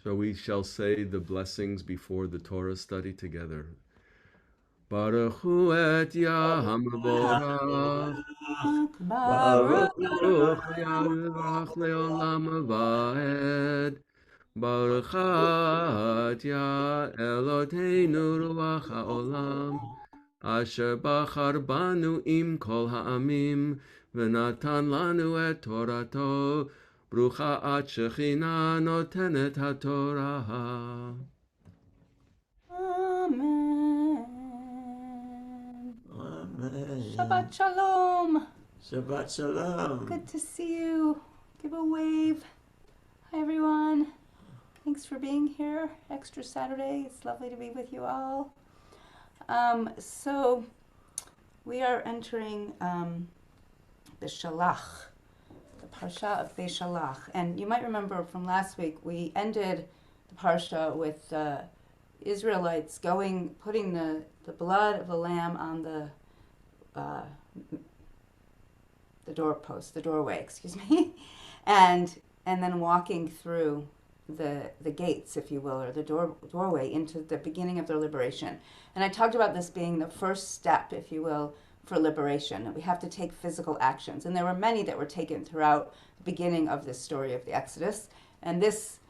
So we shall say the blessings before the Torah study together. Baruch hu et Yaham Borach, Baruch Baruch Yavrach leolam vaed, Baruch atah Eloteinu ruach haolam, Asher bachar banu im kol ha'amim, V'natan lanu et Torato, Brucha at Shechina notenet haTorah. Amen. Amen. Shabbat Shalom. Shabbat Shalom. Good to see you. Give a wave. Hi, everyone. Thanks for being here. Extra Saturday. It's lovely to be with you all. So we are entering Beshalach, the Parsha of Beshalach. And you might remember from last week, we ended the Parsha with Israelites putting the blood of the lamb on the doorpost, the doorway, excuse me, and then walking through the gates, if you will, or the doorway into the beginning of their liberation. And I talked about this being the first step, if you will, for liberation. We have to take physical actions, and there were many that were taken throughout the beginning of this story of the Exodus. And this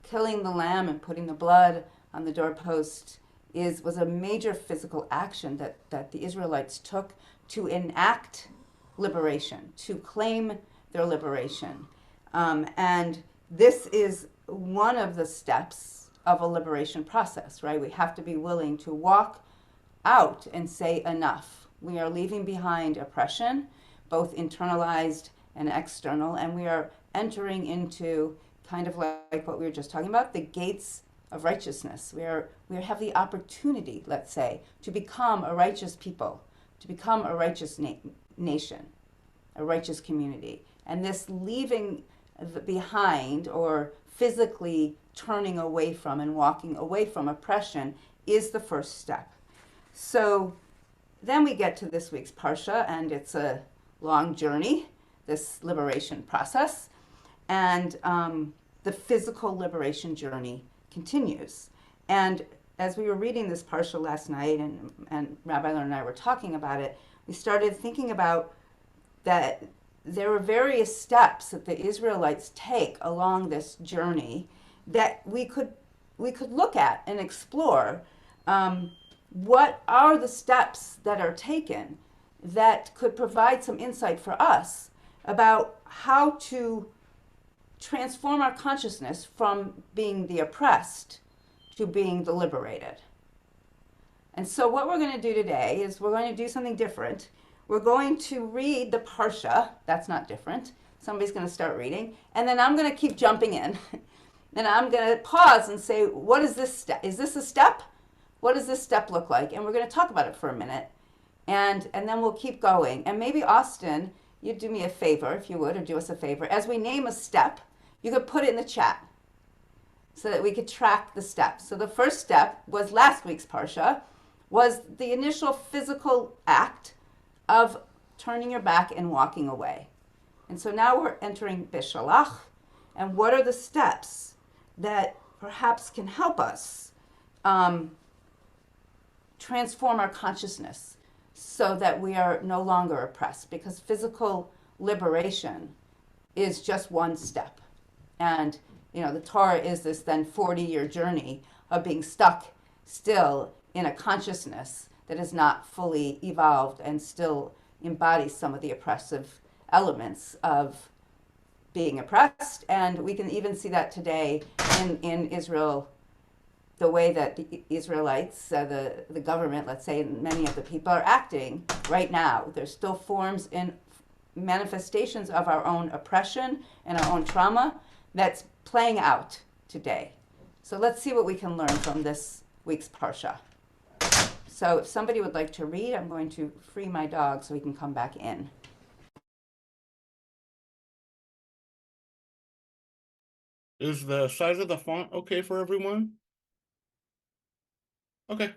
killing the lamb and putting the blood on the doorpost was a major physical action that the Israelites took to enact liberation, to claim their liberation. And this is one of the steps of a liberation process, right? We have to be willing to walk out and say enough. We are leaving behind oppression, both internalized and external, and we are entering into kind of like what we were just talking about, the gates of righteousness. We have the opportunity, let's say, to become a righteous people, to become a righteous nation, a righteous community. And this leaving behind or physically turning away from and walking away from oppression is the first step. So then we get to this week's Parsha, and it's a long journey, this liberation process. And the physical liberation journey continues. And as we were reading this Parsha last night, and Rabbi Leonard and I were talking about it, we started thinking about that there were various steps that the Israelites take along this journey that we could look at and explore. What are the steps that are taken that could provide some insight for us about how to transform our consciousness from being the oppressed to being the liberated? And so what we're going to do today is we're going to do something different. We're going to read the Parsha. That's not different. Somebody's going to start reading. And then I'm going to keep jumping in. And I'm going to pause and say, what is this step? Is this a step? What does this step look like? And we're going to talk about it for a minute. And then we'll keep going. And maybe, Austin, you'd do me a favor, if you would, or do us a favor. As we name a step, you could put it in the chat so that we could track the steps. So the first step was last week's Parsha, was the initial physical act of turning your back and walking away. And so now we're entering Beshalach. And what are the steps that perhaps can help us transform our consciousness so that we are no longer oppressed? Because physical liberation is just one step. And, the Torah is this then 40-year journey of being stuck still in a consciousness that is not fully evolved and still embodies some of the oppressive elements of being oppressed. And we can even see that today in Israel, the way that the Israelites, the government, let's say, and many of the people are acting right now. There's still forms and manifestations of our own oppression and our own trauma that's playing out today. So let's see what we can learn from this week's Parsha. So if somebody would like to read, I'm going to free my dog so he can come back in. Is the size of the font okay for everyone? Okay,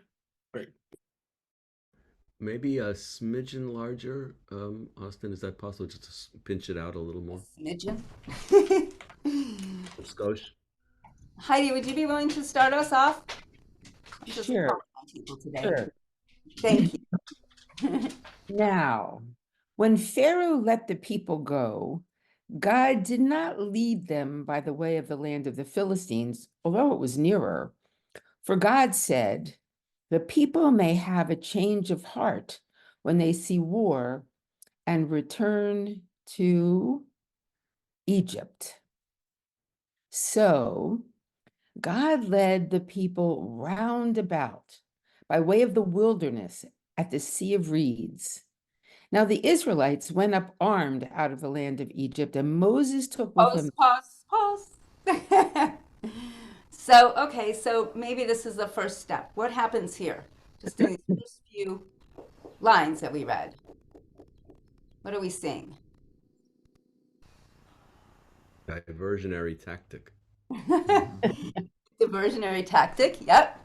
great. Maybe a smidgen larger, Austin. Is that possible? Just to pinch it out a little more. Smidgen. A skosh. Heidi, would you be willing to start us off? I'm just Sure, calling on people today. sure. Thank you. Now, when Pharaoh let the people go, God did not lead them by the way of the land of the Philistines, although it was nearer. For God said, the people may have a change of heart when they see war and return to Egypt. So God led the people round about by way of the wilderness at the Sea of Reeds. Now the Israelites went up armed out of the land of Egypt, and Moses took with him. Pause. So, okay, so maybe this is the first step. What happens here? Just in these first few lines that we read. What are we seeing? Diversionary tactic. Diversionary tactic. Yep.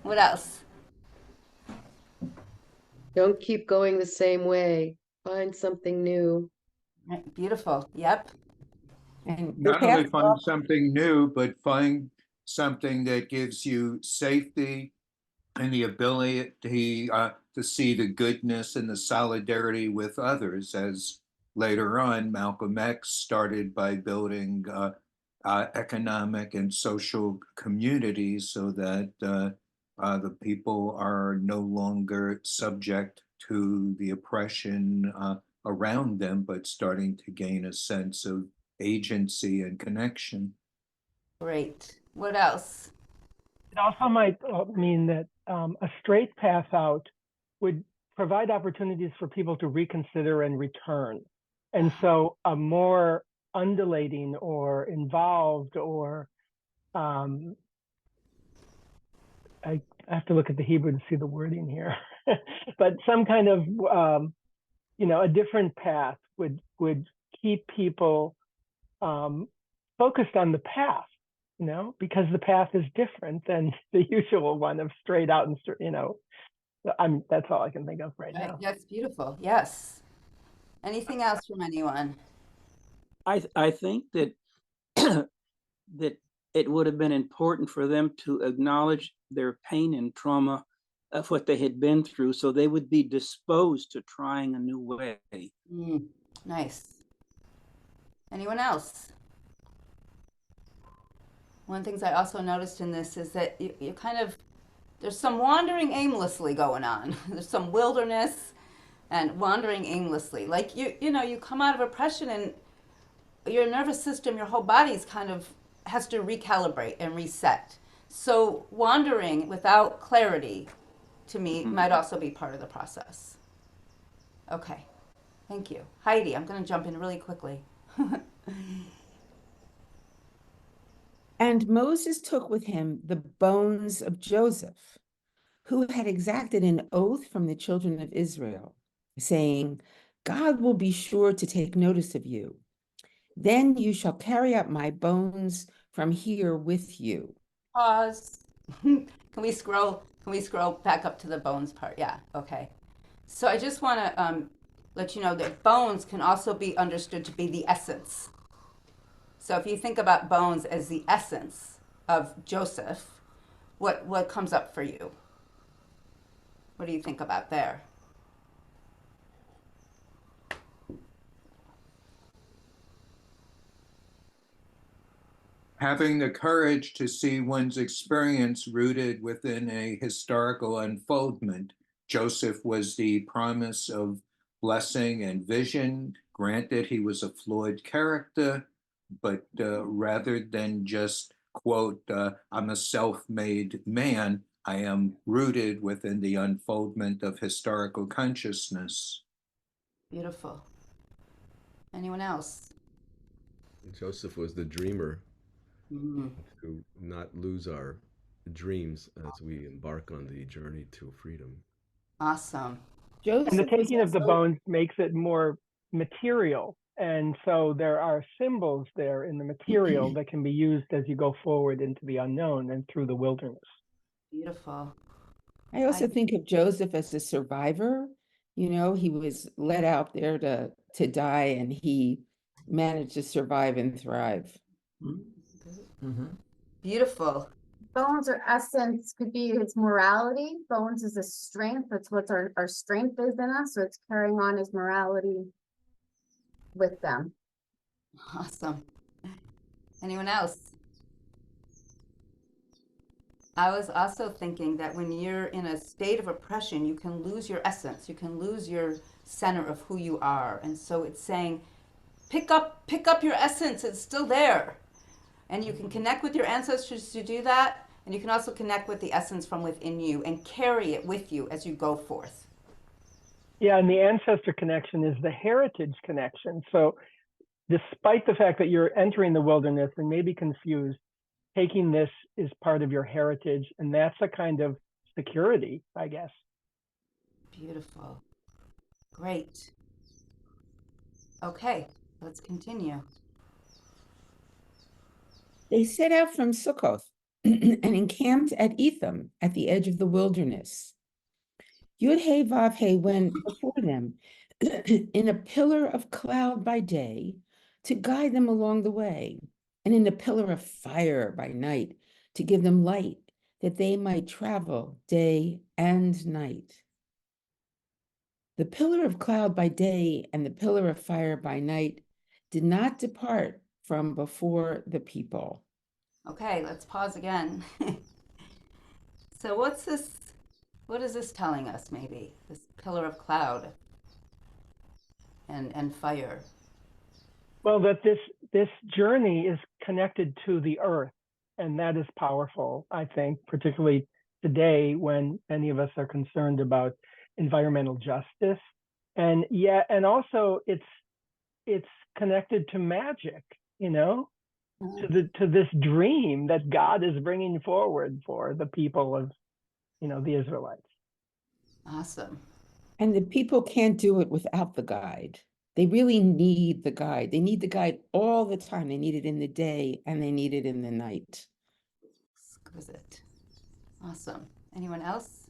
What else? Don't keep going the same way. Find something new. Right, beautiful. Yep. And the Not path only find something new, but find something that gives you safety and the ability to see the goodness and the solidarity with others. As later on, Malcolm X started by building economic and social communities so that the people are no longer subject to the oppression around them, but starting to gain a sense of agency and connection. Great. What else? It also might mean that a straight path out would provide opportunities for people to reconsider and return. And so a more undulating or involved or I have to look at the Hebrew to see the wording here, but some kind of a different path would keep people focused on the path, because the path is different than the usual one of straight out and that's all I can think of right now. That's beautiful. Yes. Anything else from anyone? I think that that it would have been important for them to acknowledge their pain and trauma of what they had been through, so they would be disposed to trying a new way. Nice. Anyone else? One of the things I also noticed in this is that you kind of, there's some wandering aimlessly going on. There's some wilderness and wandering aimlessly. Like you come out of oppression and your nervous system, your whole body's kind of has to recalibrate and reset. So wandering without clarity, to me, might also be part of the process. Okay, thank you. Heidi, I'm going to jump in really quickly. And Moses took with him the bones of Joseph, who had exacted an oath from the children of Israel, saying, God will be sure to take notice of you. Then you shall carry up my bones from here with you. Pause. Can we scroll back up to the bones part? Yeah, okay. So I just want to let you know that bones can also be understood to be the essence. So if you think about bones as the essence of Joseph, what comes up for you? What do you think about there? Having the courage to see one's experience rooted within a historical unfoldment. Joseph was the promise of blessing and vision. Granted, he was a flawed character, but rather than just, quote, I'm a self-made man, I am rooted within the unfoldment of historical consciousness. Beautiful. Anyone else? Joseph was the dreamer, Mm-hmm. to not lose our dreams as we embark on the journey to freedom. Awesome. And the Joseph was taking of the also, bones makes it more material. And so there are symbols there in the material that can be used as you go forward into the unknown and through the wilderness. Beautiful. I also think of Joseph as a survivor. He was let out there to die, and he managed to survive and thrive. Mm-hmm. Beautiful. Bones or essence could be his morality. Bones is a strength. That's what our strength is in us. So it's carrying on his morality with them. Awesome. Anyone else? I was also thinking that when you're in a state of oppression, you can lose your essence. You can lose your center of who you are. And so it's saying, pick up your essence. It's still there. And you can connect with your ancestors to do that. And you can also connect with the essence from within you and carry it with you as you go forth. Yeah, and the ancestor connection is the heritage connection. So despite the fact that you're entering the wilderness and may be confused, taking this is part of your heritage, and that's a kind of security, I guess. Beautiful. Great. Okay, let's continue. They set out from Sukkoth and encamped at Etham at the edge of the wilderness. Yud-He Vav-He went before them in a pillar of cloud by day to guide them along the way, and in a pillar of fire by night to give them light, that they might travel day and night. The pillar of cloud by day and the pillar of fire by night did not depart from before the people. Okay, let's pause again. So what's this? What is this telling us, maybe? This pillar of cloud and fire. Well, that this journey is connected to the earth, and that is powerful, I think, particularly today when many of us are concerned about environmental justice. And also it's connected to magic, to this dream that God is bringing forward for the people of, the Israelites. Awesome. And the people can't do it without the guide. They really need the guide. They need the guide all the time. They need it in the day and they need it in the night. Exquisite. Awesome. Anyone else?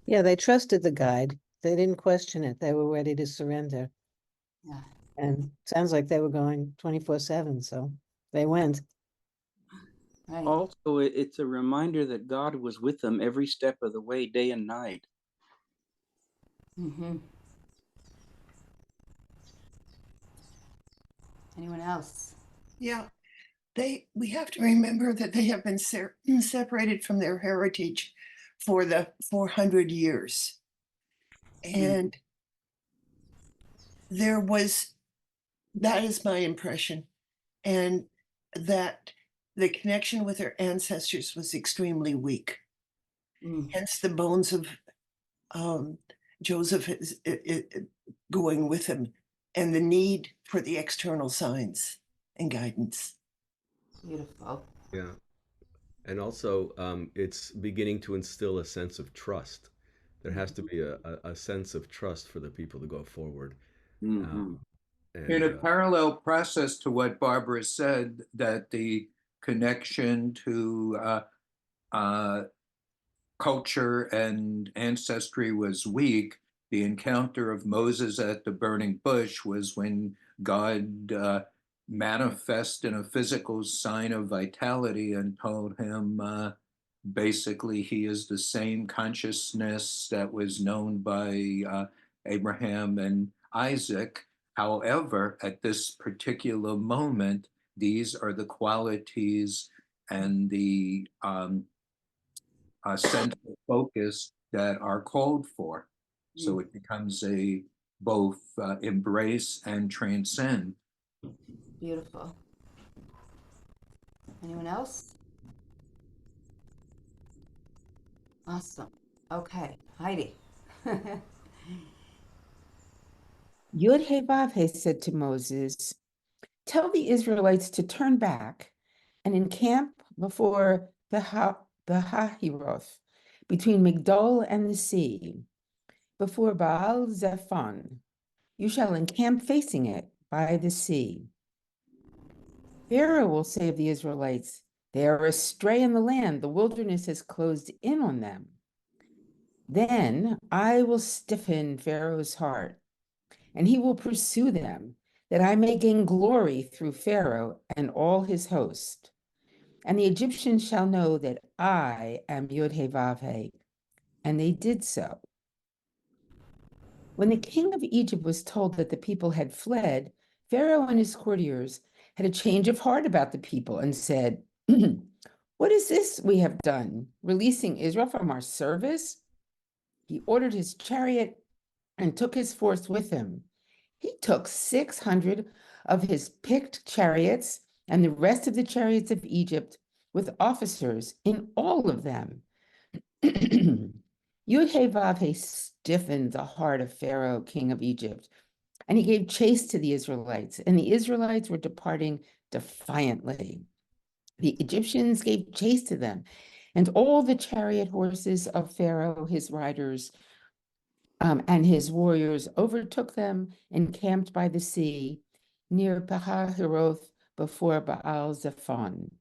Yeah, they trusted the guide. They didn't question it. They were ready to surrender. Yeah. And sounds like they were going 24/7, so they went. Right. Also, it's a reminder that God was with them every step of the way, day and night. Mm-hmm. Anyone else? Yeah, we have to remember that they have been separated from their heritage for the 400 years. And that is my impression. And that the connection with their ancestors was extremely weak. Hence the bones of Joseph is going with him, and the need for the external signs and guidance. Beautiful. Yeah. And also, it's beginning to instill a sense of trust. There has to be a sense of trust for the people to go forward. In a parallel process to what Barbara said, that the connection to culture and ancestry was weak, the encounter of Moses at the burning bush was when God manifested in a physical sign of vitality and told him basically he is the same consciousness that was known by Abraham and Isaac. However, at this particular moment, these are the qualities and the sense of focus that are called for. So it becomes a both embrace and transcend. Beautiful. Anyone else? Awesome. Okay, Heidi. Yud-He Vav-He said to Moses, "Tell the Israelites to turn back and encamp before the Hahiroth, between Migdol and the sea, before Baal Zephon. You shall encamp facing it by the sea. Pharaoh will say of the Israelites, they are astray in the land. The wilderness has closed in on them. Then I will stiffen Pharaoh's heart, and he will pursue them, that I may gain glory through Pharaoh and all his host. and the Egyptians shall know that I am Yod-Heh-Vav-Heh. And they did so. When the king of Egypt was told that the people had fled, Pharaoh and his courtiers had a change of heart about the people and said, "What is this we have done, releasing Israel from our service?" He ordered his chariot and took his force with him. He took 600 of his picked chariots and the rest of the chariots of Egypt with officers in all of them. Yud-Heh-Vav-Heh stiffened the heart of Pharaoh, king of Egypt, and he gave chase to the Israelites, and the Israelites were departing defiantly. The Egyptians gave chase to them, and all the chariot horses of Pharaoh, his riders, and his warriors overtook them and camped by the sea near Pahah-Hiroth before Baal-Zephon.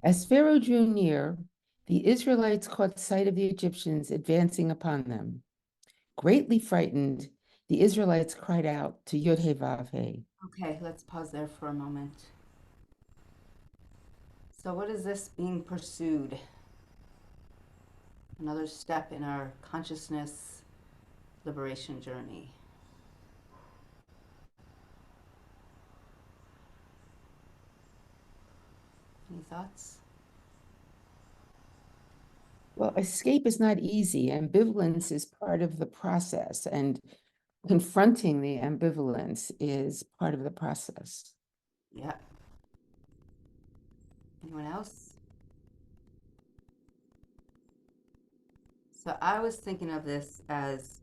As Pharaoh drew near, the Israelites caught sight of the Egyptians advancing upon them. Greatly frightened, the Israelites cried out to Yod-Heh-Vav-Heh. Okay, let's pause there for a moment. So what is this being pursued? Another step in our consciousness liberation journey. Any thoughts? Well, escape is not easy. Ambivalence is part of the process, and confronting the ambivalence is part of the process. Yeah. Anyone else? So I was thinking of this as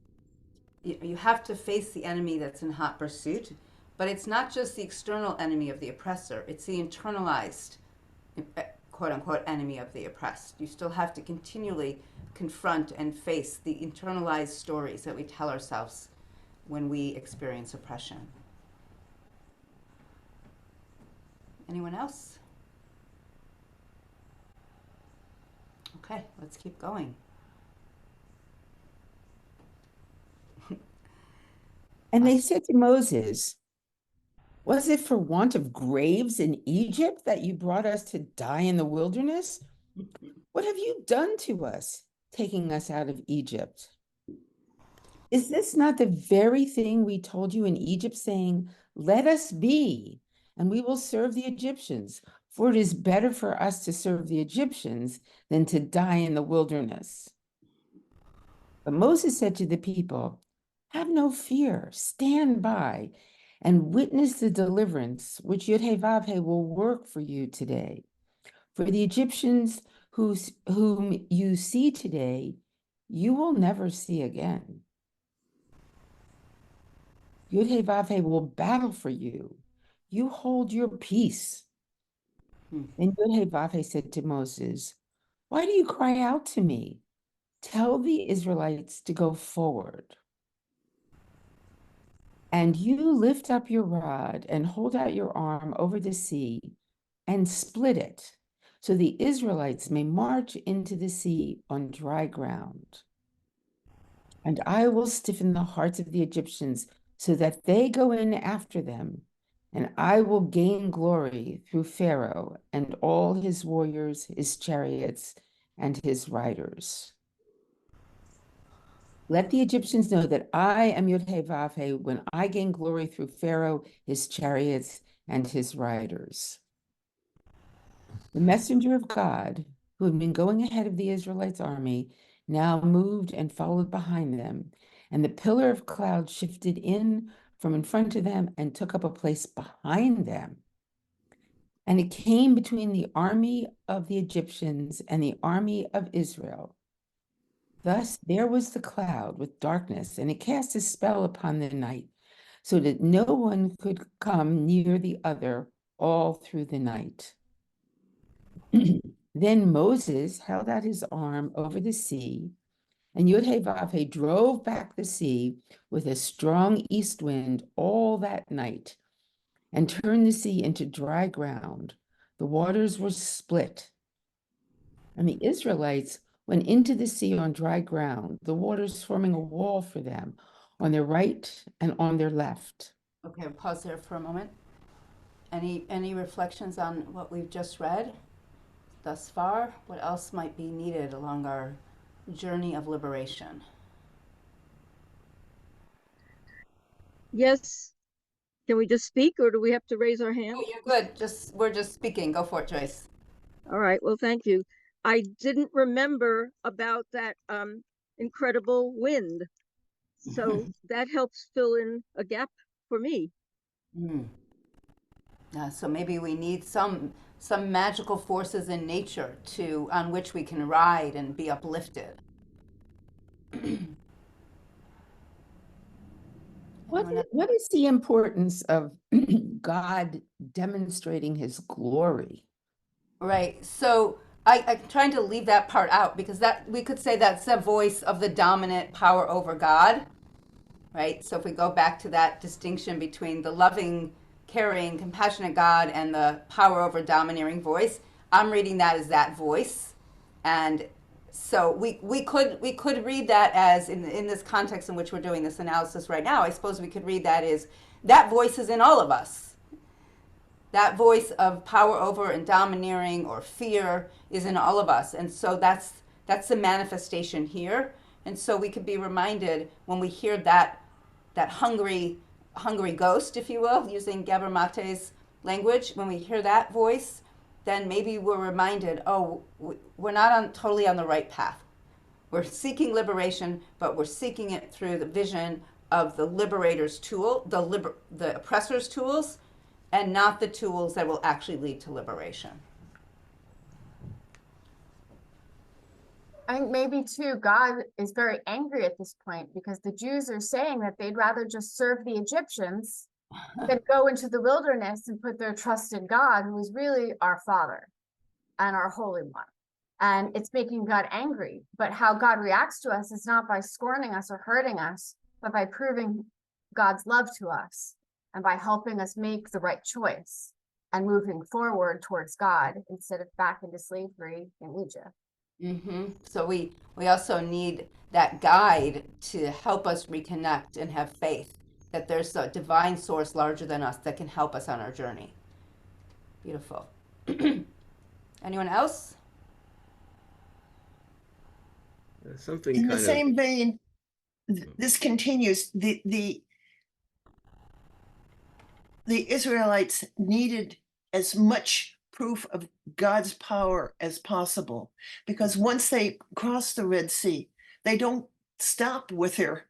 you have to face the enemy that's in hot pursuit, but it's not just the external enemy of the oppressor, it's the internalized quote unquote enemy of the oppressed. You still have to continually confront and face the internalized stories that we tell ourselves when we experience oppression. Anyone else? Okay, let's keep going. And they said to Moses, "Was it for want of graves in Egypt that you brought us to die in the wilderness? What have you done to us, taking us out of Egypt? Is this not the very thing we told you in Egypt, saying, 'Let us be, and we will serve the Egyptians, for it is better for us to serve the Egyptians than to die in the wilderness?'" But Moses said to the people, "Have no fear, stand by and witness the deliverance which Yod-Heh-Vav-Heh will work for you today. For the Egyptians whom you see today, you will never see again. Yod-Heh-Vav-Heh will battle for you. You hold your peace." Then Yod-Heh-Vav-Heh said to Moses, "Why do you cry out to me? Tell the Israelites to go forward. And you lift up your rod and hold out your arm over the sea and split it, so the Israelites may march into the sea on dry ground. And I will stiffen the hearts of the Egyptians so that they go in after them, and I will gain glory through Pharaoh and all his warriors, his chariots, and his riders. Let the Egyptians know that I am Yod-Heh-Vav-Heh when I gain glory through Pharaoh, his chariots, and his riders." The messenger of God, who had been going ahead of the Israelites' army, now moved and followed behind them, and the pillar of cloud shifted in from in front of them and took up a place behind them. And it came between the army of the Egyptians and the army of Israel. Thus there was the cloud with darkness, and it cast a spell upon the night, so that no one could come near the other all through the night. Then Moses held out his arm over the sea, and Yod-Heh-Vav-Heh drove back the sea with a strong east wind all that night, and turned the sea into dry ground. The waters were split, and the Israelites went into the sea on dry ground, the waters forming a wall for them on their right and on their left. Okay, pause there for a moment. Any reflections on what we've just read thus far? What else might be needed along our journey of liberation? Yes. Can we just speak or do we have to raise our Oh, hand? you're good. We're just speaking. Go for it, Joyce. All right. Well, thank you. I didn't remember about that incredible wind. So that helps fill in a gap for me. So maybe we need some magical forces in nature on which we can ride and be uplifted. What is the importance of God demonstrating his glory? Right. So I'm trying to leave that part out because that we could say that's the voice of the dominant power over God. Right. So if we go back to that distinction between the loving, caring, compassionate God and the power over domineering voice, I'm reading that as that voice. And so we could read that as in this context in which we're doing this analysis right now, I suppose we could read that as that voice is in all of us. That voice of power over and domineering or fear is in all of us. And so that's the manifestation here. And so we could be reminded when we hear that hungry ghost, if you will, using Gabor Mate's language, when we hear that voice, then maybe we're reminded, oh, we're not totally on the right path. We're seeking liberation, but we're seeking it through the vision of the liberator's tool, the oppressor's tools, and not the tools that will actually lead to liberation. I think maybe too, God is very angry at this point because the Jews are saying that they'd rather just serve the Egyptians than go into the wilderness and put their trust in God, who is really our Father and our Holy One. And it's making God angry. But how God reacts to us is not by scorning us or hurting us, but by proving God's love to us and by helping us make the right choice and moving forward towards God instead of back into slavery in Egypt. So we also need that guide to help us reconnect and have faith that there's a divine source larger than us that can help us on our journey. Beautiful. Anyone else? Something In the kind of same vein, this continues. The Israelites needed as much proof of God's power as possible, because once they cross the Red Sea, they don't stop with their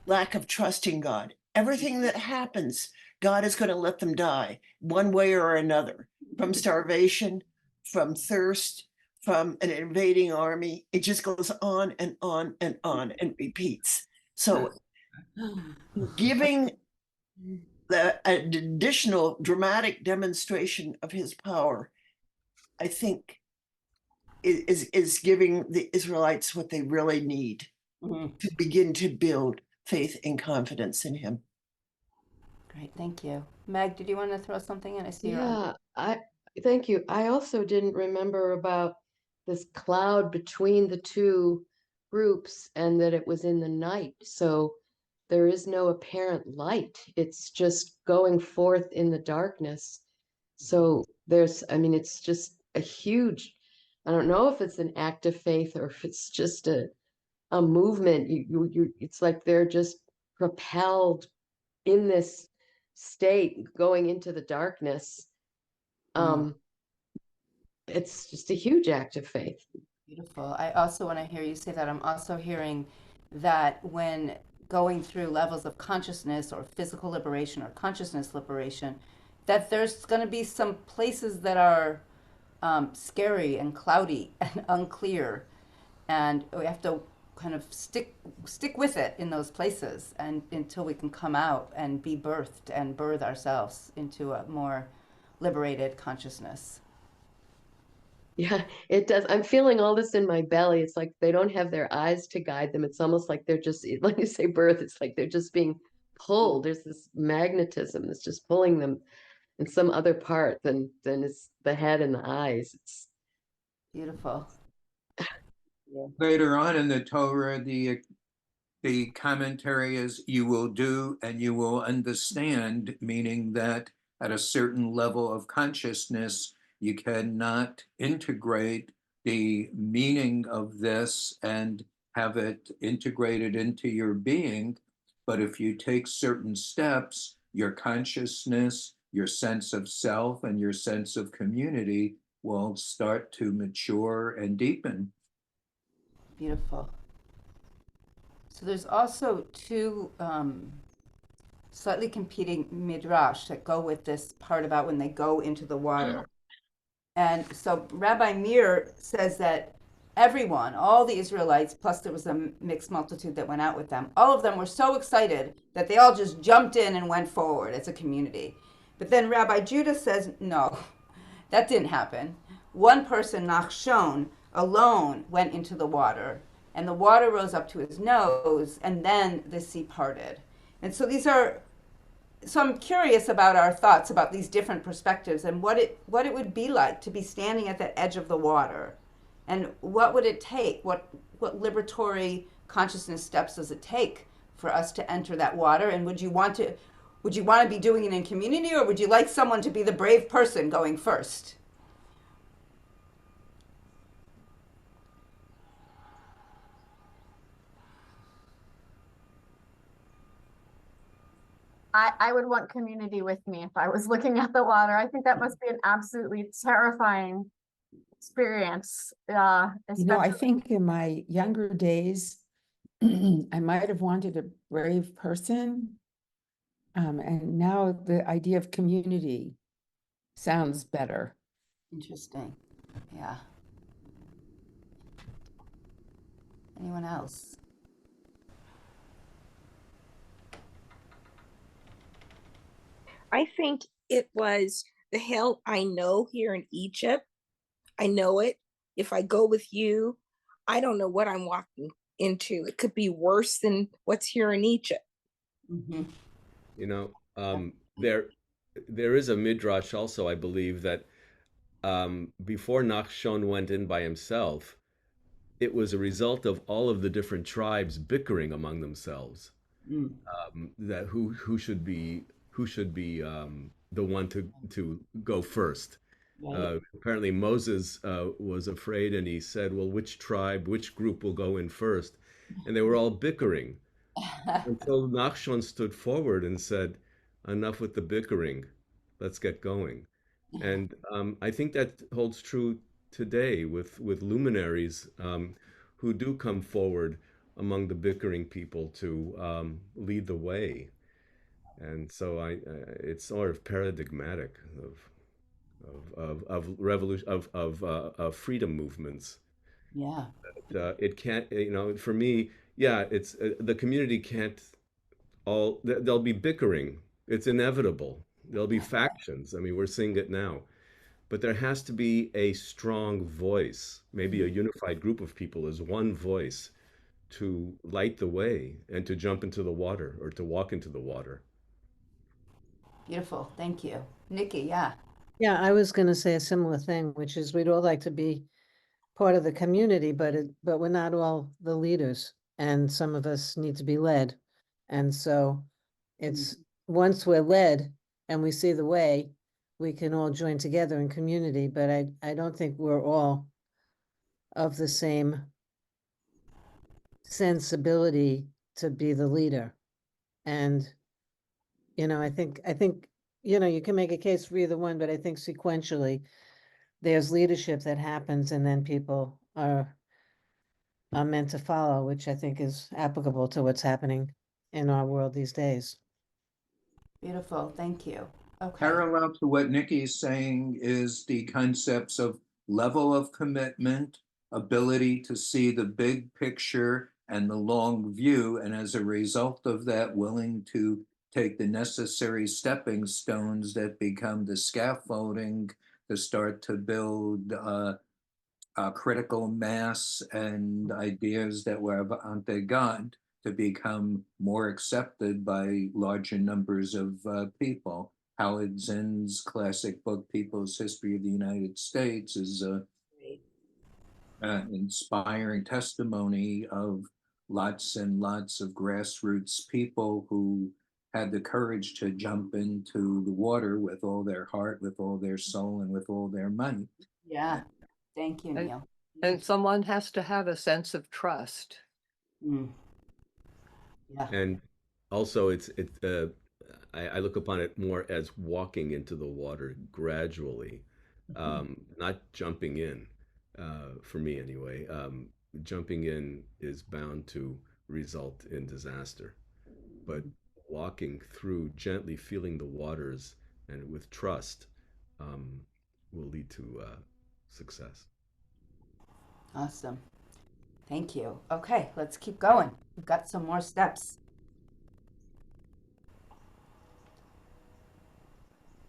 lack of trust in God. Everything that happens, God is going to let them die one way or another, from starvation, from thirst, from an invading army. It just goes on and on and on and repeats. So giving an additional dramatic demonstration of his power, I think, is giving the Israelites what they really need to begin to build faith and confidence in him. Great, thank you. Meg, did you want to throw something in? I see you're on. Yeah, thank you. I also didn't remember about this cloud between the two groups and that it was in the night. So there is no apparent light. It's just going forth in the darkness. So it's just a huge, I don't know if it's an act of faith or if it's just a movement. It's like they're just propelled in this state going into the darkness. It's just a huge act of faith. Beautiful. I also, when I hear you say that, I'm also hearing that when going through levels of consciousness or physical liberation or consciousness liberation, that there's going to be some places that are scary and cloudy and unclear, and we have to kind of stick with it in those places and until we can come out and be birthed and birth ourselves into a more liberated consciousness. Yeah, it does. I'm feeling all this in my belly. It's like they don't have their eyes to guide them. It's almost like they're just, like you say, birth, it's like they're just being pulled. There's this magnetism that's just pulling them in some other part than it's the head and the eyes. It's beautiful. Later on in the Torah, the commentary is you will do and you will understand, meaning that at a certain level of consciousness, you cannot integrate the meaning of this and have it integrated into your being. But if you take certain steps, your consciousness, your sense of self, and your sense of community will start to mature and deepen. Beautiful. So there's also two slightly competing midrash that go with this part about when they go into the water. And so Rabbi Meir says that everyone, all the Israelites, plus there was a mixed multitude that went out with them, all of them were so excited that they all just jumped in and went forward as a community. But then Rabbi Judah says, no, that didn't happen. One person, Nachshon, alone went into the water, and the water rose up to his nose, and then the sea parted. And so so I'm curious about our thoughts about these different perspectives and what it would be like to be standing at the edge of the water, and what would it take? What liberatory consciousness steps does it take for us to enter that water? And would you want to be doing it in community, or would you like someone to be the brave person going first? I would want community with me if I was looking at the water. I think that must be an absolutely terrifying experience. I Especially think in my younger days, I might have wanted a brave person. And now the idea of community sounds better. Interesting. Yeah. Anyone else? I think it was the hell I know here in Egypt. I know it. If I go with you, I don't know what I'm walking into. It could be worse than what's here in Egypt. Mm-hmm. You know, there is a midrash also, I believe, that before Nachshon went in by himself, it was a result of all of the different tribes bickering among themselves. Mm. That who should be the one to go first. Right. Apparently Moses was afraid, and he said, well, which group will go in first? And they were all bickering until Nachshon stood forward and said, enough with the bickering, let's get going. And I think that holds true today with luminaries who do come forward among the bickering people to lead the way. And so it's sort of paradigmatic of revolution of freedom movements. Yeah. It can't, for me, yeah, it's the community can't there'll be bickering. It's inevitable. There'll be factions. I mean, we're seeing it now. But there has to be a strong voice, maybe a unified group of people as one voice to light the way and to jump into the water or to walk into the water. Beautiful. Thank you. Nikki, yeah. Yeah, I was going to say a similar thing, which is we'd all like to be part of the community, but we're not all the leaders, and some of us need to be led. And so it's once we're led and we see the way, we can all join together in community, but I don't think we're all of the same sensibility to be the leader. And I think you can make a case for either one, but I think sequentially there's leadership that happens and then people are meant to follow, which I think is applicable to what's happening in our world these days. Beautiful. Thank you. Okay. Parallel to what Nikki is saying is the concepts of level of commitment, ability to see the big picture and the long view, and as a result of that, willing to take the necessary stepping stones that become the scaffolding to start to build critical mass and ideas that were avant-garde to become more accepted by larger numbers of people. Howard Zinn's classic book, People's History of the United States, is inspiring testimony of lots and lots of grassroots people who had the courage to jump into the water with all their heart, with all their soul, and with all their might. Yeah. Thank you, And, Neil. and someone has to have a sense of trust. Mm. Yeah. And also, I look upon it more as walking into the water gradually, not jumping in. For me, anyway, jumping in is bound to result in disaster. But walking through, gently feeling the waters, and with trust, um, will lead to success. Awesome. Thank you. Okay, let's keep going. We've got some more steps.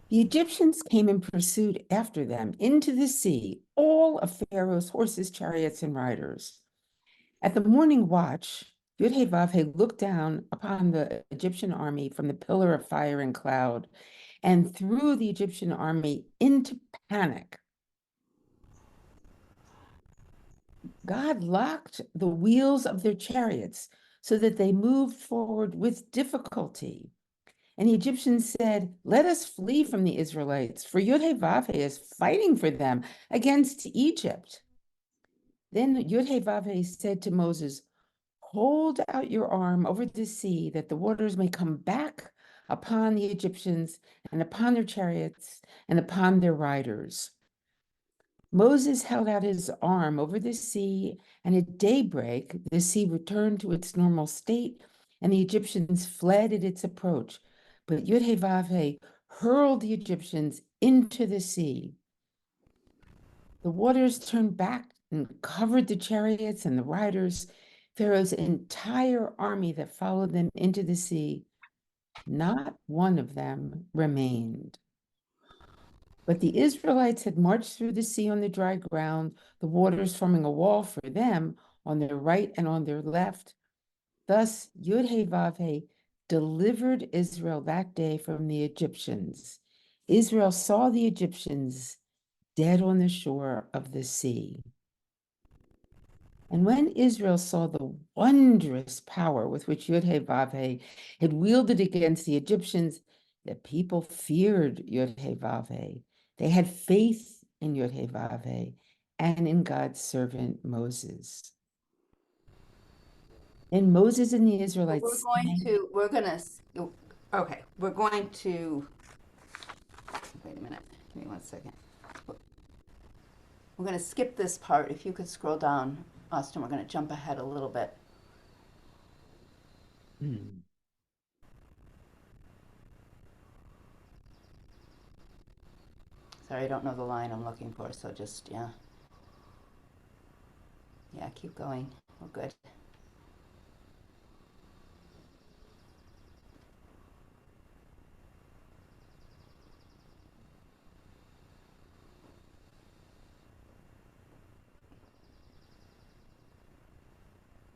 The Egyptians came and pursued after them into the sea, all of Pharaoh's horses, chariots, and riders. At the morning watch, Yud-Heh-Vav-Heh looked down upon the Egyptian army from the pillar of fire and cloud and threw the Egyptian army into panic. God locked the wheels of their chariots so that they moved forward with difficulty. And the Egyptians said, "Let us flee from the Israelites, for Yud-Heh-Vav-Heh is fighting for them against Egypt." Then Yud-Heh-Vav-Heh said to Moses, "Hold out your arm over the sea that the waters may come back upon the Egyptians and upon their chariots and upon their riders." Moses held out his arm over the sea, and at daybreak, the sea returned to its normal state, and the Egyptians fled at its approach. But Yud-Heh-Vav-Heh hurled the Egyptians into the sea. The waters turned back and covered the chariots and the riders, Pharaoh's entire army that followed them into the sea. Not one of them remained. But the Israelites had marched through the sea on the dry ground, the waters forming a wall for them on their right and on their left. Thus, Yud-Heh-Vav-Heh delivered Israel that day from the Egyptians. Israel saw the Egyptians dead on the shore of the sea. And when Israel saw the wondrous power with which Yud-Heh-Vav-Heh had wielded against the Egyptians, the people feared Yud-Heh-Vav-Heh. They had faith in Yud-Heh-Vav-Heh and in God's servant Moses. And Moses and the Israelites We're gonna, okay, we're going to, wait a minute, give me 1 second. We're gonna skip this part. If you could scroll down, Austin, we're gonna jump ahead a little bit. Sorry, I don't know the line I'm looking for, so just, yeah. Yeah, keep going. We're good.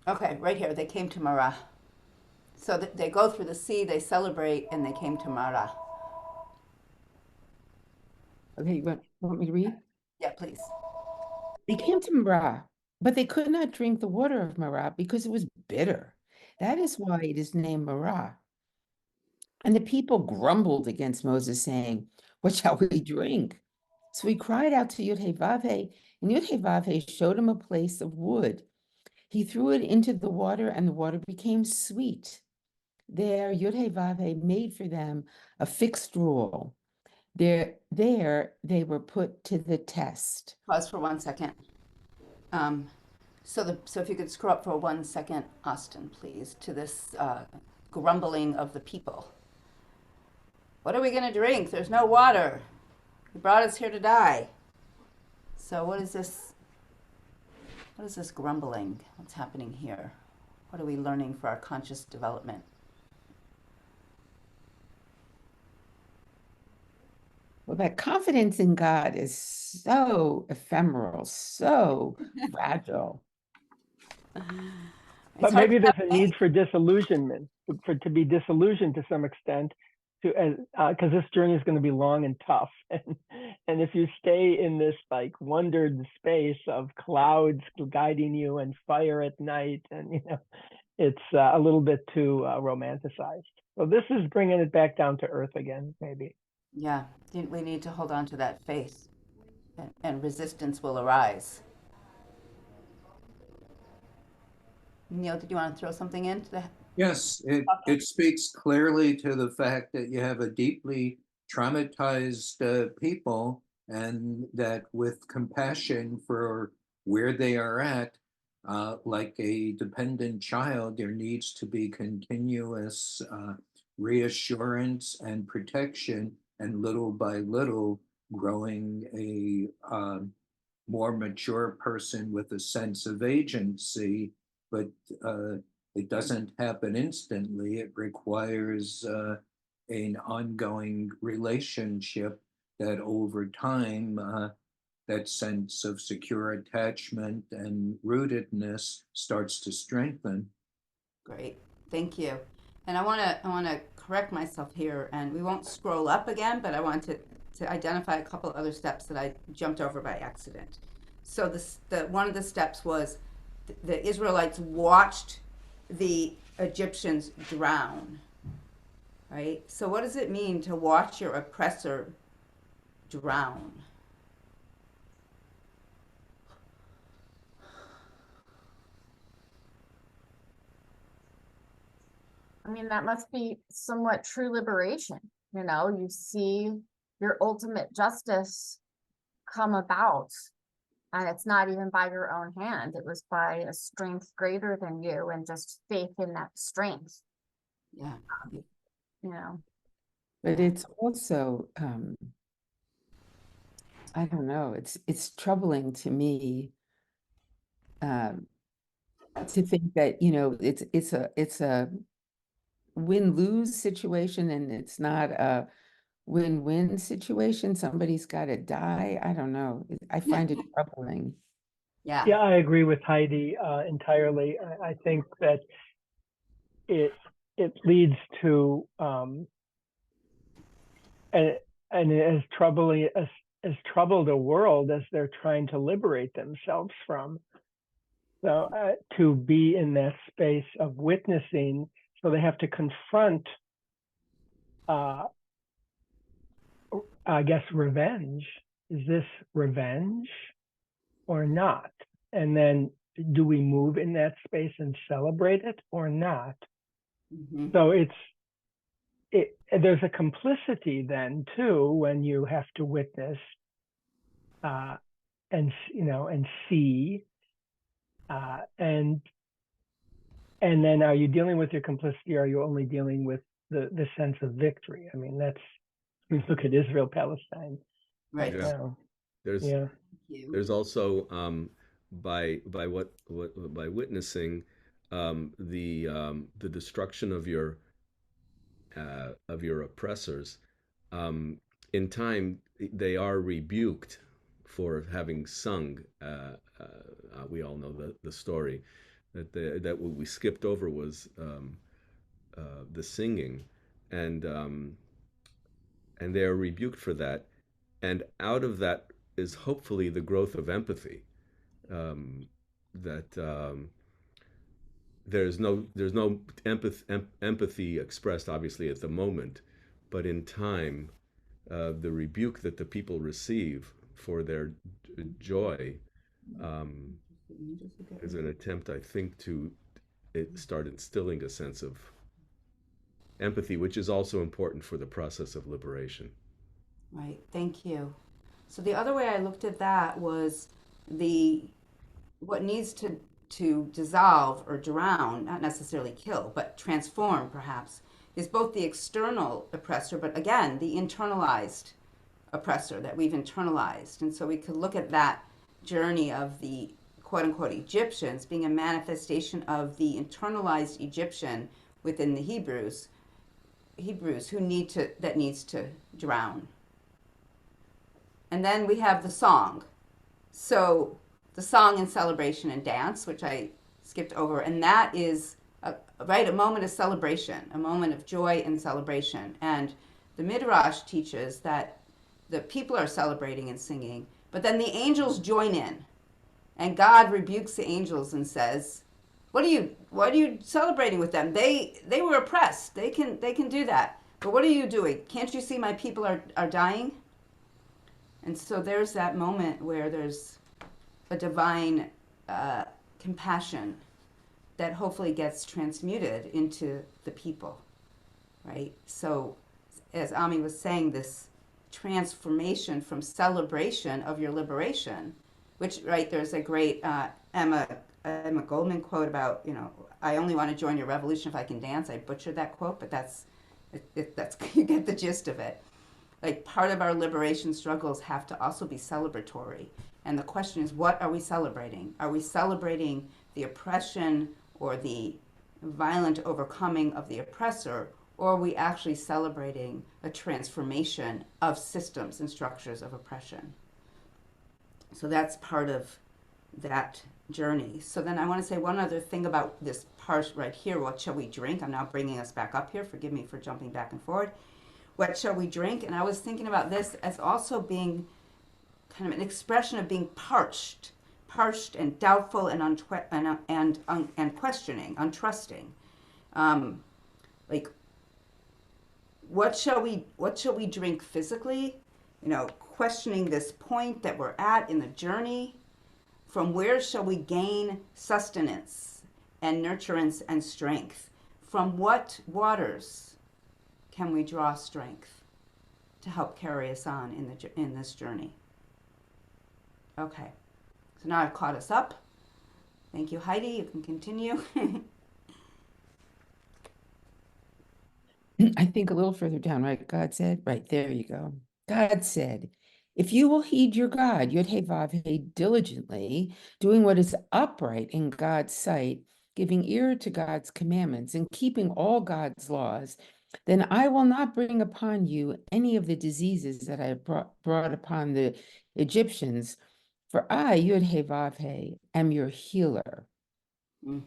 Okay, right here, they came to Marah. So they go through the sea, they celebrate, and they came to Marah. Okay, you want me to read? Yeah, please. They came to Marah, but they could not drink the water of Marah because it was bitter. That is why it is named Marah. And the people grumbled against Moses, saying, "What shall we drink?" So he cried out to Yud-Heh-Vav-Heh, and Yud-Heh-Vav-Heh showed him a place of wood. He threw it into the water, and the water became sweet. There, Yud-Heh-Vav-Heh made for them a fixed rule. There they were put to the test. Pause for 1 second. So if you could scroll up for 1 second, Austin, please, to this grumbling of the people. What are we going to drink? There's no water. You brought us here to die. So what is this? What is this grumbling? What's happening here? What are we learning for our conscious development? Well, that confidence in God is so ephemeral, so fragile. But maybe there's a need for disillusionment, to be disillusioned to some extent, because this journey is going to be long and tough, and if you stay in this like wondered space of clouds guiding you and fire at night, and it's a little bit too romanticized. So this is bringing it back down to earth again, maybe. Yeah, we need to hold on to that faith, and resistance will arise. Neil, did you want to throw something into the? Yes, it speaks clearly to the fact that you have a deeply traumatized people, and that with compassion for where they are at, like a dependent child, there needs to be continuous reassurance and protection, and little by little growing a more mature person with a sense of agency. But it doesn't happen instantly. It requires an ongoing relationship that over time, that sense of secure attachment and rootedness starts to strengthen. Great, thank you. And I want to correct myself here, and we won't scroll up again, but I want to identify a couple other steps that I jumped over by accident. So one of the steps was the Israelites watched the Egyptians drown, right? So what does it mean to watch your oppressor drown? I mean, that must be somewhat true liberation. You know, you see your ultimate justice come about, and it's not even by your own hand. It was by a strength greater than you, and just faith in that strength. Yeah. You know. But it's also, I don't know, it's troubling to me to think that, you know, it's a win-lose situation, and it's not a win-win situation. Somebody's got to die. I don't know. I find it troubling. Yeah. Yeah, I agree with Heidi entirely. I think that it leads to and as troubling as troubled a world as they're trying to liberate themselves from. So to be in that space of witnessing, so they have to confront, I guess, revenge. Is this revenge or not? And then do we move in that space and celebrate it or not? Mm-hmm. So there's a complicity then too when you have to witness and see, and then are you dealing with your complicity, or are you only dealing with the sense of victory? I mean, look at Israel Palestine Right. Yeah. now. There's also by witnessing the destruction of your oppressors. In time, they are rebuked for having sung. We all know the story that what we skipped over was the singing, and they are rebuked for that, and out of that is hopefully the growth of empathy. That there's no empathy expressed obviously at the moment, but in time, the rebuke that the people receive for their joy is an attempt, I think, to start instilling a sense of empathy, which is also important for the process of liberation. Right. Thank you. So the other way I looked at that was what needs to dissolve or drown, not necessarily kill, but transform perhaps, is both the external oppressor, but again, the internalized oppressor that we've internalized. And so we could look at that journey of the quote unquote Egyptians being a manifestation of the internalized Egyptian within the Hebrews who needs to drown. And then we have the song. So the song and celebration and dance, which I skipped over, and that is a moment of celebration, a moment of joy and celebration. And the Midrash teaches that the people are celebrating and singing, but then the angels join in, and God rebukes the angels and says, What are you celebrating with them? They were oppressed. They can do that. But what are you doing? Can't you see my people are dying? And so there's that moment where there's a divine compassion that hopefully gets transmuted into the people, right? So, as Ami was saying, this transformation from celebration of your liberation, which, right, there's a great Emma Goldman quote about, I only want to join your revolution if I can dance. I butchered that quote, but that's you get the gist of it. Like, part of our liberation struggles have to also be celebratory. And the question is, what are we celebrating? Are we celebrating the oppression or the violent overcoming of the oppressor, or are we actually celebrating a transformation of systems and structures of oppression? So that's part of that journey. So then I want to say one other thing about this part right here. What shall we drink? I'm now bringing us back up here. Forgive me for jumping back and forward. What shall we drink? And I was thinking about this as also being kind of an expression of being parched and doubtful and questioning, untrusting. Like, what shall we drink physically? Questioning this point that we're at in the journey. From where shall we gain sustenance and nurturance and strength? From what waters can we draw strength to help carry us on in this journey? Okay, so now I've caught us up. Thank you, Heidi. You can continue. I think a little further down, right? God said, right there you go. God said, if you will heed your God, Yod-Heh-Vav-Heh, diligently, doing what is upright in God's sight, giving ear to God's commandments, and keeping all God's laws, then I will not bring upon you any of the diseases that I brought upon the Egyptians, for I, Yod-Heh-Vav-Heh, am your healer. Mm.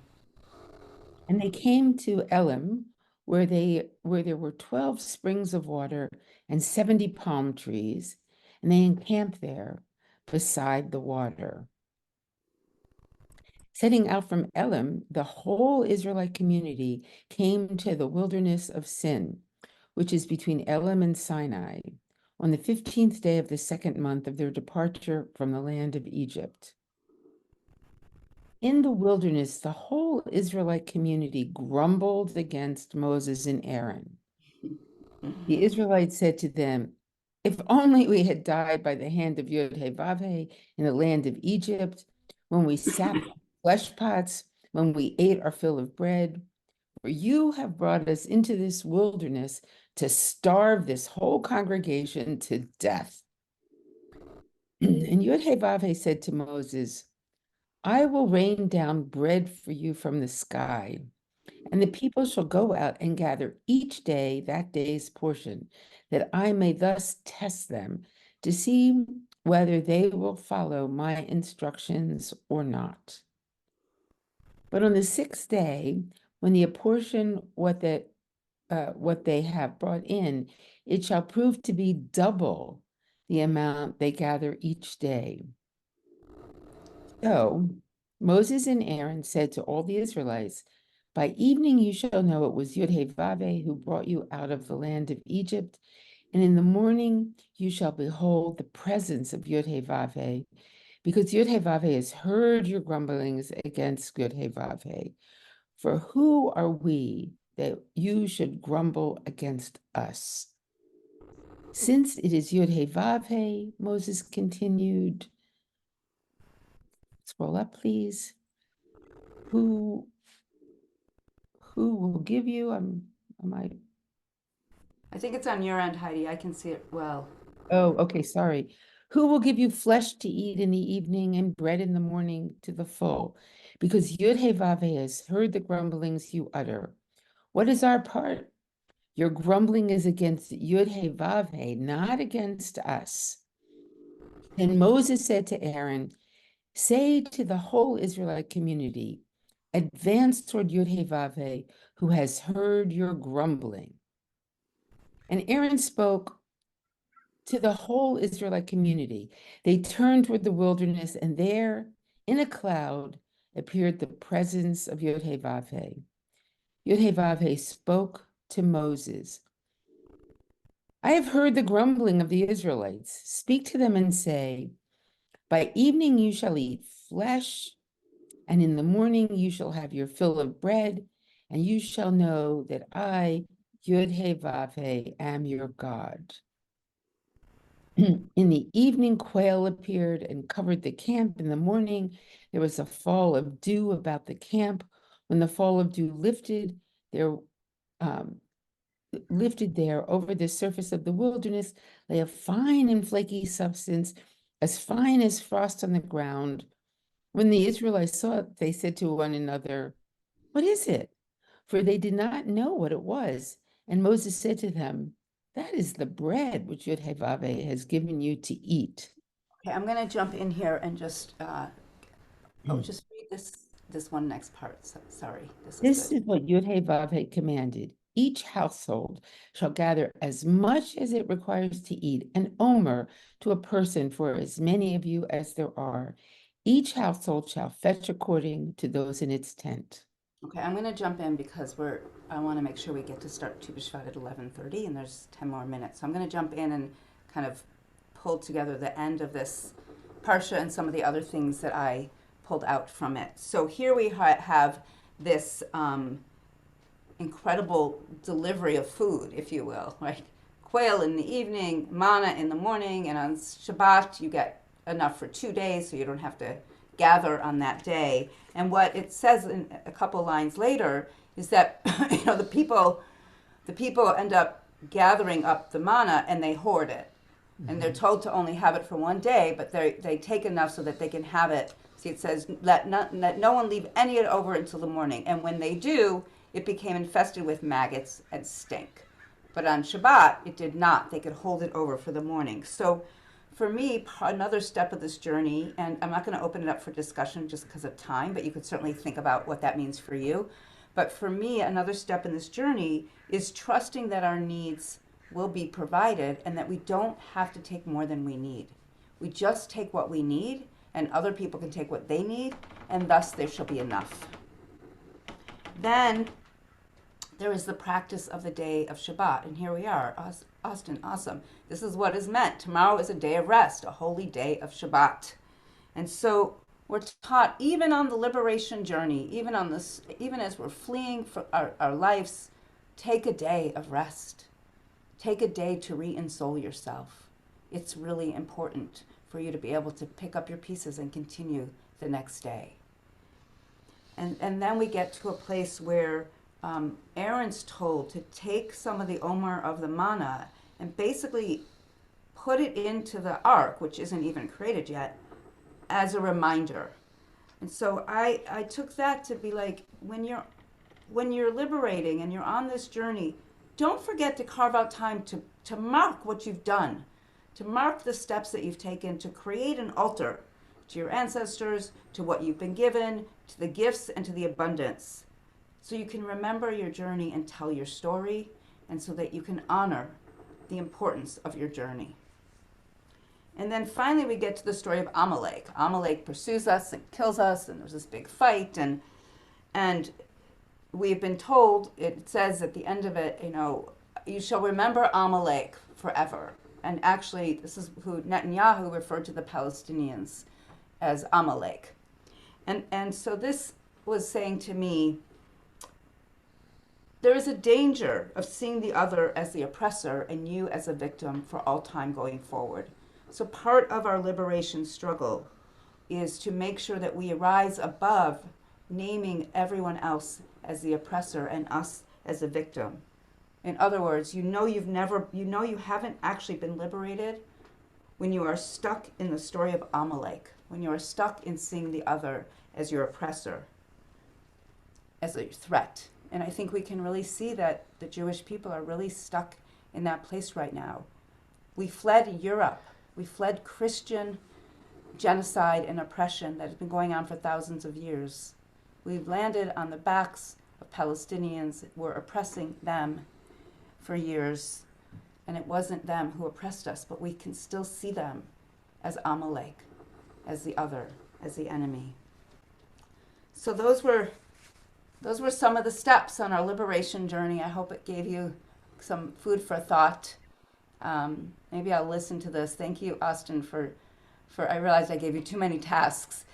And they came to Elim, where there were 12 springs of water and 70 palm trees, and they encamped there beside the water. Setting out from Elim, the whole Israelite community came to the wilderness of Sin, which is between Elim and Sinai, on the 15th day of the second month of their departure from the land of Egypt. In the wilderness, the whole Israelite community grumbled against Moses and Aaron. The Israelites said to them, if only we had died by the hand of Yod-Heh-Vav-Heh in the land of Egypt, when we sapped flesh pots, when we ate our fill of bread, for you have brought us into this wilderness to starve this whole congregation to death. And Yod-Heh-Vav-Heh said to Moses, I will rain down bread for you from the sky, and the people shall go out and gather each day that day's portion, that I may thus test them to see whether they will follow my instructions or not. But on the sixth day, when they apportion what they have brought in, it shall prove to be double the amount they gather each day. So Moses and Aaron said to all the Israelites, by evening you shall know it was Yod-Heh-Vav-Heh who brought you out of the land of Egypt, and in the morning you shall behold the presence of Yod-Heh-Vav-Heh, because Yod-Heh-Vav-Heh has heard your grumblings against Yod-Heh-Vav-Heh. For who are we that you should grumble against us? Since it is Yod-Heh-Vav-Heh, Moses continued, scroll up, please. Who will give you? I think it's on your end, Heidi. I can see it well. Oh, okay, sorry. Who will give you flesh to eat in the evening and bread in the morning to the full? Because Yod-Heh-Vav-Heh has heard the grumblings you utter. What is our part? Your grumbling is against Yod-Heh-Vav-Heh, not against us. And Moses said to Aaron, say to the whole Israelite community, advance toward Yod-Heh-Vav-Heh, who has heard your grumbling. And Aaron spoke to the whole Israelite community. They turned toward the wilderness, and there, in a cloud, appeared the presence of Yod-Heh-Vav-Heh. Yod-Heh-Vav-Heh spoke to Moses. I have heard the grumbling of the Israelites. Speak to them and say, by evening you shall eat flesh, and in the morning you shall have your fill of bread, and you shall know that I, Yod-Heh-Vav-Heh, am your God. In the evening, quail appeared and covered the camp. In the morning, there was a fall of dew about the camp. When the fall of dew lifted there over the surface of the wilderness lay a fine and flaky substance, as fine as frost on the ground. When the Israelites saw it, they said to one another, what is it? For they did not know what it was. And Moses said to them, that is the bread which Yod-Heh-Vav-Heh has given you to eat. Okay, I'm going to jump in here and just just read this one next part. Sorry, This good. is what Yod-Heh-Vav-Heh commanded. Each household shall gather as much as it requires to eat, an omer to a person for as many of you as there are. Each household shall fetch according to those in its tent. Okay, I'm going to jump in because I want to make sure we get to start Tu B'Shvat at 11:30, and there's 10 more minutes. So I'm going to jump in and kind of pull together the end of this parsha and some of the other things that I pulled out from it. So here we have this incredible delivery of food, if you will, right? Quail in the evening, manna in the morning, and on Shabbat you get enough for 2 days, so you don't have to gather on that day. And what it says in a couple lines later is that the people end up gathering up the manna and they hoard it. And they're told to only have it for 1 day, but they take enough so that they can have it. See, it says, let no one leave any of it over until the morning. And when they do, it became infested with maggots and stink. But on Shabbat, it did not. They could hold it over for the morning. So for me, another step of this journey, and I'm not going to open it up for discussion just because of time, but you could certainly think about what that means for you. But for me, another step in this journey is trusting that our needs will be provided and that we don't have to take more than we need. We just take what we need, and other people can take what they need, and thus there shall be enough. Then there is the practice of the day of Shabbat, and here we are. Austin, awesome. This is what is meant. Tomorrow is a day of rest, a holy day of Shabbat. And so we're taught, even on the liberation journey, even as we're fleeing for our lives, take a day of rest. Take a day to re-ensoul yourself. It's really important for you to be able to pick up your pieces and continue the next day. And then we get to a place where Aaron's told to take some of the omer of the manna and basically put it into the ark, which isn't even created yet, as a reminder. And so I took that to be like, when you're liberating and you're on this journey, don't forget to carve out time to mark what you've done, to mark the steps that you've taken to create an altar to your ancestors, to what you've been given, to the gifts and to the abundance. So you can remember your journey and tell your story, and so that you can honor the importance of your journey. And then finally we get to the story of Amalek. Amalek pursues us and kills us, and there's this big fight, and we've been told, it says at the end of it, you shall remember Amalek forever. And actually, this is who Netanyahu referred to the Palestinians as Amalek. And so this was saying to me, there is a danger of seeing the other as the oppressor and you as a victim for all time going forward. So part of our liberation struggle is to make sure that we rise above naming everyone else as the oppressor and us as a victim. In other words, you haven't actually been liberated when you are stuck in the story of Amalek, when you are stuck in seeing the other as your oppressor, as a threat. And I think we can really see that the Jewish people are really stuck in that place right now. We fled Europe. We fled Christian genocide and oppression that has been going on for thousands of years. We've landed on the backs of Palestinians. We're oppressing them for years. And it wasn't them who oppressed us, but we can still see them as Amalek, as the other, as the enemy. So those were some of the steps on our liberation journey. I hope it gave you some food for thought. Maybe I'll listen to this. Thank you, Austin, for I realized I gave you too many tasks.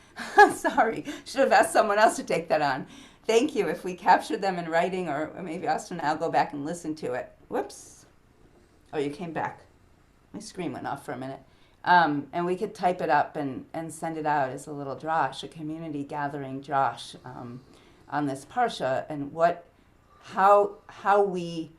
Sorry, should have asked someone else to take that on. Thank you. If we captured them in writing, or maybe Austin and I'll go back and listen to it. Whoops. Oh, you came back. My screen went off for a minute. And we could type it up and send it out as a little drosh, a community gathering drosh on this parsha, and how we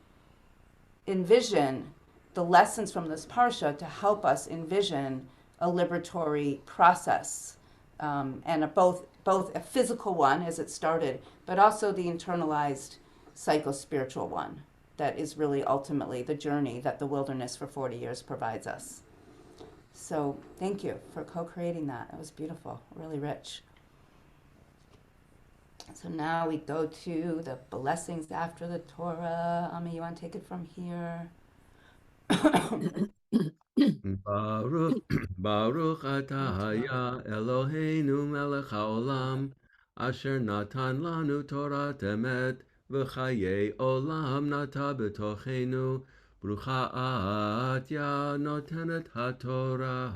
envision the lessons from this parsha to help us envision a liberatory process, and both a physical one as it started, but also the internalized psycho-spiritual one that is really ultimately the journey that the wilderness for 40 years provides us. So thank you for co-creating that. It was beautiful, really rich. So now we go to the blessings after the Torah. Ami, you want to take it from here? Baruch, Baruch atah haya Eloheinu melech haolam, asher natan lanu Torah emet, v'chayei olam nata b'tochenu, brucha at ya notenet haTorah.